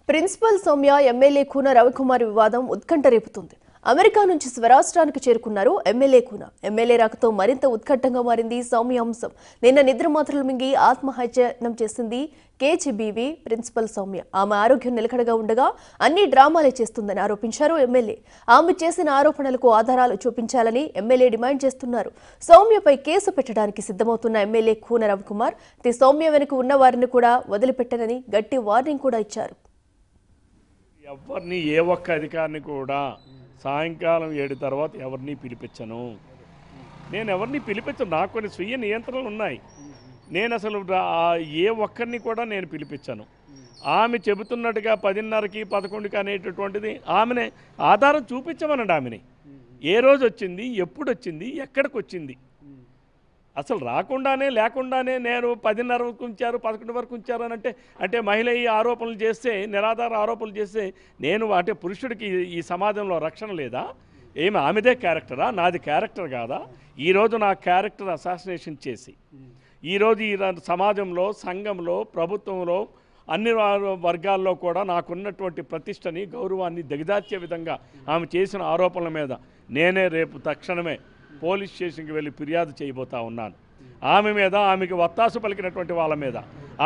Principal Soumya MLA Koona Ravikumar వివాదం ఉత్కంఠ రేపుతుంది. America నుంచి స్వరాష్ట్రానికి చేరుకున్నారు ఎమ్మెల్యే కూన. ఎమ్మెల్యే రాకతో మరింత ఉత్కంఠంగా మారింది సౌమ్య అంశం. నిన్న నిద్రమాత్రలు మింగి ఆత్మహత్యనం చేసింది కేజీబీవీ ప్రిన్సిపల్ సౌమ్య. ఆమె ఆరోగ్యం నిలకడగా ఉండగా అన్ని డ్రామాలే చేస్తుందని ఆరోపించారు ఎమ్మెల్యే. ఆమె చేసిన ఆరోపణలకు ఆధారాలు చూపించాలని ఎమ్మెల్యే డిమాండ్ చేస్తున్నారు. సౌమ్యపై కేసు పెట్టడానికి సిద్ధమవుతున్న ఎమ్మెల్యే కూన రవికుమార్ సౌమ్య వెనుక ఉన్న వారిని కూడా వదిలిపెట్టనని గట్టి వార్నింగ్ కూడా ఇచ్చారు. ఎవరిని ఏ ఒక్క అధికారిని కూడా సాయంకాలం 7 తర్వాత ఎవరిని పిలిపించను. నేను ఎవరిని పిలిపించను. నాకు కొన్ని స్వీయ నియంత్రణలు ఉన్నాయి. నేను అసలు ఏ ఒక్కరిని కూడా నేను పిలిపించను. ఆమె చెబుతున్నట్టుగా 10:30కి 11కి అనేటటువంటిది ఆమెనే ఆధారం చూపించమనండి. ఆమెని ఏ రోజు వచ్చింది, ఎప్పుడు వచ్చింది, ఎక్కడికి వచ్చింది, అసలు రాకుండానే లేకుండానే నేను 10:30 వరకు ఉంచారు, 11 వరకు ఉంచారు అని అంటే మహిళ ఈ ఆరోపణలు చేస్తే, నిరాధార ఆరోపణలు చేస్తే నేను అంటే పురుషుడికి ఈ సమాజంలో రక్షణ లేదా? ఏమి ఆమెదే క్యారెక్టరా? నాది క్యారెక్టర్ కాదా? ఈరోజు నా క్యారెక్టర్ అసాసినేషన్ చేసి ఈరోజు ఈ సమాజంలో, సంఘంలో, ప్రభుత్వంలో అన్ని వర్గాల్లో కూడా నాకున్నటువంటి ప్రతిష్టని, గౌరవాన్ని దిగజార్చే విధంగా ఆమె చేసిన ఆరోపణల మీద నేనే రేపు తక్షణమే పోలీస్ స్టేషన్కి వెళ్ళి ఫిర్యాదు చేయబోతా ఉన్నాను. ఆమె మీద, ఆమెకి వత్తాసు పలికినటువంటి వాళ్ళ మీద,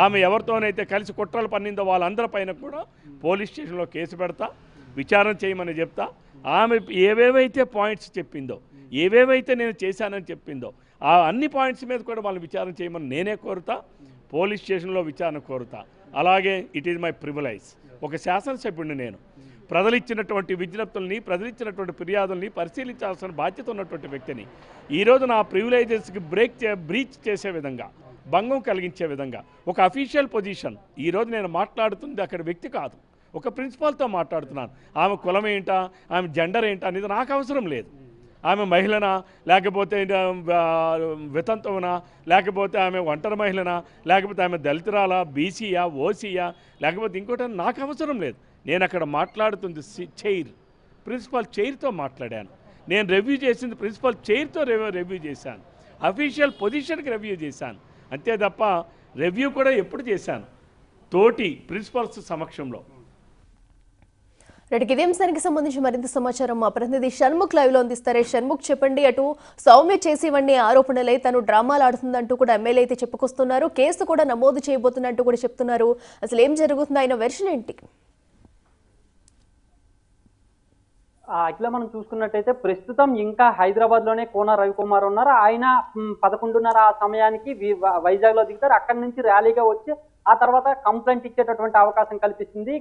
ఆమె ఎవరితోనైతే కలిసి కుట్రలు పన్నిందో వాళ్ళందరిపైన కూడా పోలీస్ స్టేషన్లో కేసు పెడతా, విచారణ చేయమని చెప్తా. ఆమె ఏవేవైతే పాయింట్స్ చెప్పిందో, ఏవేవైతే నేను చేశానని చెప్పిందో ఆ అన్ని పాయింట్స్ మీద కూడా వాళ్ళని విచారణ చేయమని నేనే కోరుతా, పోలీస్ స్టేషన్లో విచారణ కోరుతా. అలాగే ఇట్ ఈజ్ మై ప్రివిలైజ్. ఒక శాసనసభ్యుడిని నేను. ప్రజలు ఇచ్చినటువంటి విజ్ఞప్తుల్ని, ప్రజలు ఇచ్చినటువంటి ఫిర్యాదుల్ని పరిశీలించాల్సిన బాధ్యత ఉన్నటువంటి వ్యక్తిని ఈరోజు నా ప్రివిలైజెస్కి బ్రీచ్ చేసే విధంగా, భంగం కలిగించే విధంగా ఒక అఫీషియల్ పొజిషన్. ఈరోజు నేను మాట్లాడుతుంది అక్కడ వ్యక్తి కాదు, ఒక ప్రిన్సిపాల్తో మాట్లాడుతున్నాను. ఆమె కులం ఏంటా, ఆమె జెండర్ ఏంటా అనేది నాకు అవసరం లేదు. ఆమె మహిళనా, లేకపోతే వితంతువునా, లేకపోతే ఆమె ఒంటరి మహిళనా, లేకపోతే ఆమె దళితురాలా, బీసీయా, ఓసీయా, లేకపోతే ఇంకోటి నాకు అవసరం లేదు. నేను అక్కడ మాట్లాడుతుంది చైర్, ప్రిన్సిపల్ చైర్తో మాట్లాడాను. నేను రివ్యూ చేసింది ప్రిన్సిపల్ చైర్తో రివ్యూ చేశాను, అఫీషియల్ పొజిషన్కి రివ్యూ చేశాను. అంతే తప్ప రివ్యూ కూడా ఎప్పుడు చేశాను తోటి ప్రిన్సిపల్స్ సమక్షంలో. ఇదే అంశానికి సంబంధించి మరింత సమాచారం మా ప్రతినిధి షణ్ముఖ్ లైవ్ లో అందిస్తారే. షణ్ముఖ్, చెప్పండి. అటు సౌమ్య చేసేవన్నీ ఆరోపణలై తను డ్రామాలు ఆడుతుందంటూ కూడా ఎమ్మెల్యే అయితే చెప్పుకొస్తున్నారు. కేసు కూడా నమోదు చేయబోతున్నట్టు కూడా చెప్తున్నారు. అసలు ఏం జరుగుతుంది, ఆయన వెర్షన్ ఏంటి? అఖిల, మనం చూసుకున్నట్టయితే ప్రస్తుతం ఇంకా హైదరాబాద్ లోనే కూన రవికుమార్ ఉన్నారు. ఆయన 11:30 ఆ సమయానికి వైజాగ్ లో దిగుతారు. అక్కడి నుంచి ర్యాలీగా వచ్చి ఆ తర్వాత కంప్లైంట్ ఇచ్చేటటువంటి అవకాశం కల్పిస్తుంది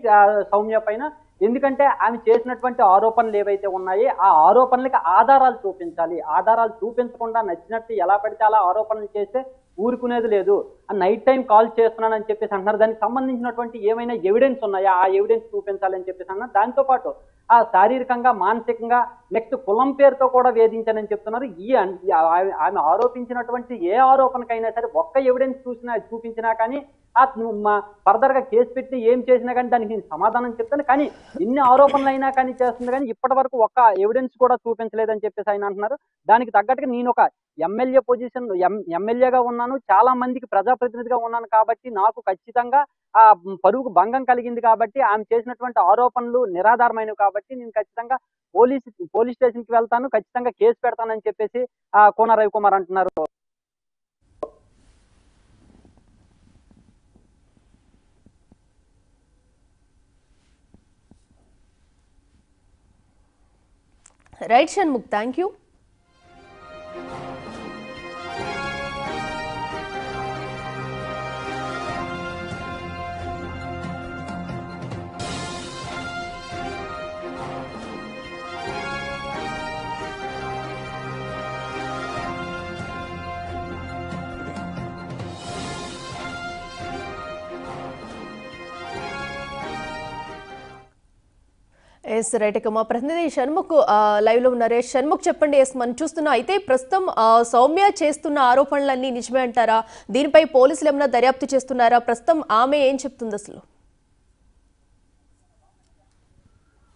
సౌమ్య పైన. ఎందుకంటే ఆమె చేసినటువంటి ఆరోపణలు ఏవైతే ఉన్నాయో ఆ ఆరోపణలకి ఆధారాలు చూపించాలి. ఆధారాలు చూపించకుండా నచ్చినట్టు ఎలా పడితే అలా ఆరోపణలు చేస్తే ఊరుకునేది లేదు. నైట్ టైం కాల్ చేస్తున్నానని చెప్పేసి అంటున్నారు. దానికి సంబంధించినటువంటి ఏమైనా ఎవిడెన్స్ ఉన్నాయా, ఆ ఎవిడెన్స్ చూపించాలని చెప్పేసి అన్నారు. దాంతోపాటు ఆ శారీరకంగా, మానసికంగా, నెక్స్ట్ కులం పేరుతో కూడా వేధించానని చెప్తున్నారు. ఆమె ఆరోపించినటువంటి ఏ ఆరోపణకైనా సరే ఒక్క ఎవిడెన్స్ చూపించినా కానీ ఫర్దర్ గా కేసు పెట్టి ఏం చేసినా కానీ దానికి సమాధానం చెప్తాను. కానీ ఎన్ని ఆరోపణలు అయినా కానీ చేస్తుంది, కానీ ఇప్పటి వరకు ఒక్క ఎవిడెన్స్ కూడా చూపించలేదని చెప్పేసి ఆయన అంటున్నారు. దానికి తగ్గట్టుగా నేను ఒక ఎమ్మెల్యే పొజిషన్, ఎమ్మెల్యేగా ఉన్నాను, చాలా మందికి ప్రజాప్రతినిధిగా ఉన్నాను కాబట్టి నాకు ఖచ్చితంగా ఆ పరువుకు భంగం కలిగింది కాబట్టి, ఆమె చేసినటువంటి ఆరోపణలు నిరాధారమైనవి కాబట్టి నేను ఖచ్చితంగా పోలీస్ స్టేషన్ కి వెళ్తాను, ఖచ్చితంగా కేసు పెడతానని చెప్పేసి కూన రవికుమార్ అంటున్నారు. Right Shanmukh, thank you. Yes right. ఇక మా ప్రతినిధి షణ్ముఖ్ లైవ్ లో ఉన్నారే. షణ్ముఖ్, చెప్పండి. ఎస్, మనం చూస్తున్నాం అయితే ప్రస్తుతం సౌమ్య చేస్తున్న ఆరోపణలన్నీ నిజమే అంటారా? దీనిపై పోలీసులు ఏమైనా దర్యాప్తు చేస్తున్నారా? ప్రస్తుతం ఆమె ఏం చెప్తుంది అసలు?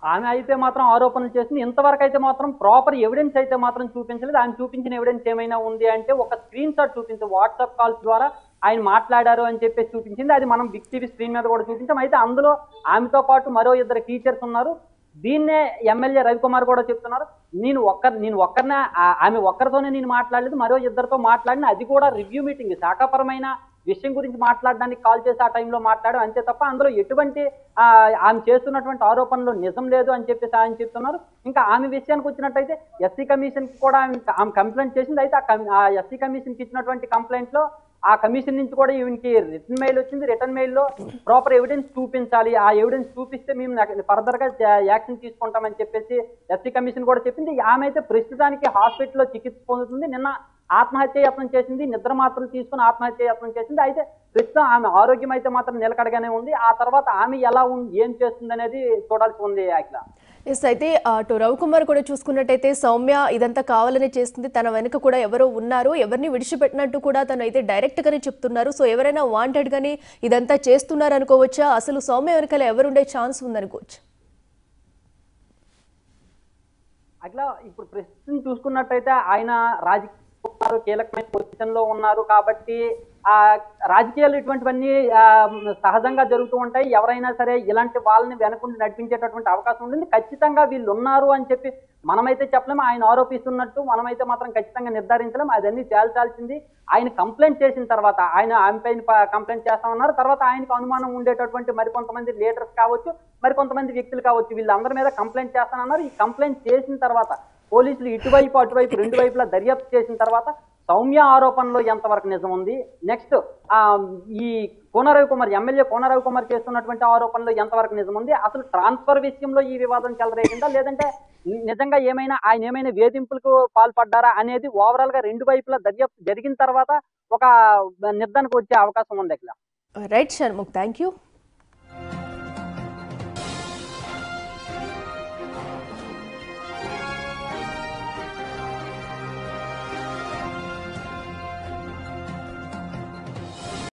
ఆమె అయితే మాత్రం ఆరోపణలు చేసింది. ఇంతవరకు అయితే మాత్రం ప్రాపర్ ఎవిడెన్స్ అయితే మాత్రం చూపించలేదు. ఆమె చూపించిన ఎవిడెన్స్ ఏమైనా ఉంది అంటే ఒక స్క్రీన్ షాట్ చూపించి వాట్సాప్ కాల్స్ ద్వారా ఆయన మాట్లాడారు అని చెప్పేసి చూపించింది. అది మనం బిగ్ టీవీ స్క్రీన్ మీద కూడా చూపించాం. అయితే అందులో ఆమెతో పాటు మరో 2 టీచర్స్ ఉన్నారు. దీన్నే ఎమ్మెల్యే రవికుమార్ కూడా చెప్తున్నారు, నేను ఒక్కరినే ఆమె ఒక్కరితోనే నేను మాట్లాడలేదు, మరో 2తో మాట్లాడిన, అది కూడా రివ్యూ మీటింగ్ శాఖాపరమైన విషయం గురించి మాట్లాడడానికి కాల్ చేసి ఆ టైంలో మాట్లాడాం, అంతే తప్ప అందులో ఎటువంటి ఆమె చేస్తున్నటువంటి ఆరోపణలు నిజం లేదు అని చెప్పేసి ఆయన చెప్తున్నారు. ఇంకా ఆమె విషయానికి వచ్చినట్టయితే ఎస్సీ కమిషన్ కి కూడా ఆమె కంప్లైంట్ చేసింది. అయితే ఆ ఎస్సీ కమిషన్ కి ఇచ్చినటువంటి కంప్లైంట్ లో ఆ కమిషన్ నుంచి కూడా ఈవెన్కి రిటర్న్ మెయిల్ వచ్చింది. రిటర్న్ మెయిల్లో ప్రాపర్ ఎవిడెన్స్ చూపించాలి, ఆ ఎవిడెన్స్ చూపిస్తే మేము ఫర్దర్ గా యాక్షన్ తీసుకుంటామని చెప్పేసి ఎస్సీ కమిషన్ కూడా చెప్పింది. ఆమె అయితే ప్రస్తుతానికి హాస్పిటల్లో చికిత్స పొందుతుంది. నిన్న ఆత్మహత్య యత్నం చేసింది, నిద్ర మాత్రలు తీసుకుని ఆత్మహత్య యత్నం చేసింది. అయితే ప్రస్తుతం ఆమె ఆరోగ్యం అయితే మాత్రం నిలకడగానే ఉంది. ఆ తర్వాత ఆమె ఎలా ఏం చేస్తుంది అనేది చూడాల్సి ఉంది. అఖిల ఎస్, అయితే అటు రవికుమార్ కూడా చూసుకున్నట్టయితే సౌమ్య ఇదంతా కావాలనే చేస్తుంది, తన వెనుక కూడా ఎవరో ఉన్నారు, ఎవరిని విడిచిపెట్టినట్టు కూడా తను అయితే డైరెక్ట్ గానే చెప్తున్నారు. సో ఎవరైనా వాంటెడ్ గానీ ఇదంతా చేస్తున్నారు అనుకోవచ్చా? అసలు సౌమ్య వెనకాల ఎవరుండే ఛాన్స్ ఉందనుకోవచ్చు? అట్లా ఇప్పుడు ప్రస్తుతం చూసుకున్నట్టయితే ఆయన రాజకీయ కీలకమైన పొజిషన్ లో ఉన్నారు కాబట్టి ఆ రాజకీయాలు ఇటువంటివన్నీ సహజంగా జరుగుతూ ఉంటాయి. ఎవరైనా సరే ఇలాంటి వాళ్ళని వెనకుండి నడిపించేటటువంటి అవకాశం ఉంటుంది. ఖచ్చితంగా వీళ్ళు ఉన్నారు అని చెప్పి మనమైతే చెప్పలేము, ఆయన ఆరోపిస్తున్నట్టు మనమైతే మాత్రం ఖచ్చితంగా నిర్ధారించలేము. అదన్నీ తేల్చాల్సింది ఆయన కంప్లైంట్ చేసిన తర్వాత. ఆమె పైన కంప్లైంట్ చేస్తామన్నారు, తర్వాత ఆయనకు అనుమానం ఉండేటటువంటి మరికొంతమంది లీడర్స్ కావచ్చు, మరికొంతమంది వ్యక్తులు కావచ్చు, వీళ్ళందరి మీద కంప్లైంట్ చేస్తానన్నారు. ఈ కంప్లైంట్ చేసిన తర్వాత పోలీసులు ఇటువైపు అటువైపు రెండు వైపులా దర్యాప్తు చేసిన తర్వాత సౌమ్య ఆరోపణలో ఎంతవరకు నిజం ఉంది, నెక్స్ట్ ఈ కోన రవికుమార్ ఎమ్మెల్యే కోన రవికుమార్ చేస్తున్నటువంటి ఆరోపణలో ఎంతవరకు నిజం ఉంది, అసలు ట్రాన్స్ఫర్ విషయంలో ఈ వివాదం చెలరేగిందా, లేదంటే నిజంగా ఆయన ఏమైనా వేధింపులకు పాల్పడ్డారా అనేది ఓవరాల్ గా రెండు వైపులా దర్యాప్తు జరిగిన తర్వాత ఒక నిర్ధారణకు వచ్చే అవకాశం ఉంది. Right Shanmukh, thank you.